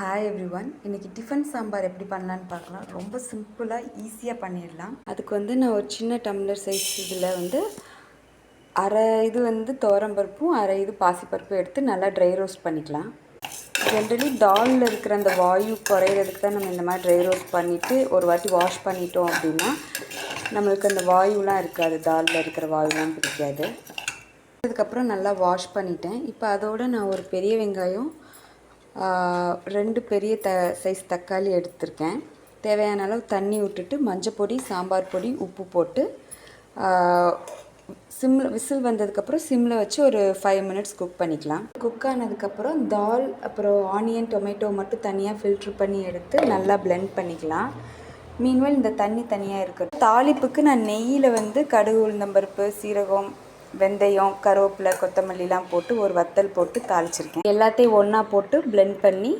Hi every one. இன்றைக்கி tiffin sambar எப்படி பண்ணலான்னு பார்க்கலாம். ரொம்ப சிம்பிளாக ஈஸியாக பண்ணிடலாம். அதுக்கு நான் ஒரு சின்ன டம்ளர் சைஸ் இதில் அரை இது துவரம்பருப்பும் அரை இது பாசிப்பருப்பும் எடுத்து நல்லா ட்ரை ரோஸ்ட் பண்ணிக்கலாம். ஜென்ரலி தாலில் இருக்கிற அந்த வாயு குறையிறதுக்கு தான் நம்ம இந்த மாதிரி ட்ரை ரோஸ்ட் பண்ணிவிட்டு ஒரு வாட்டி வாஷ் பண்ணிட்டோம் அப்படின்னா நம்மளுக்கு அந்த வாயுலாம் இருக்காது, தாலில் இருக்கிற வாயுலாம் பிடிக்காது. அதுக்கப்புறம் நல்லா வாஷ் பண்ணிட்டேன். இப்போ அதோடு நான் ஒரு பெரிய வெங்காயம், 2 பெரிய சைஸ் தக்காளி எடுத்திருக்கேன். தேவையான அளவு தண்ணி விட்டுட்டு மஞ்சப்பொடி, சாம்பார் பொடி, உப்பு போட்டு விசில் வந்ததுக்கப்புறம் சிம்மில் வச்சு ஒரு 5 மினிட்ஸ் குக் பண்ணிக்கலாம். குக் ஆனதுக்கப்புறம் தால் அப்புறம் ஆனியன், டொமேட்டோ மட்டும் தனியாக ஃபில்ட்ரு பண்ணி எடுத்து நல்லா பிளெண்ட் பண்ணிக்கலாம். மீன்வெல் இந்த தண்ணி தனியாக இருக்கட்டும். தாளிப்புக்கு நான் நெய்யில் கடுகு, உளுந்தம்பருப்பு, சீரகம், வெந்தயம், கருவேப்பிலை, கொத்தமல்லிலாம் போட்டு ஒரு வத்தல் போட்டு தாளிச்சிருக்கேன். எல்லாத்தையும் ஒன்றா போட்டு பிளெண்ட் பண்ணி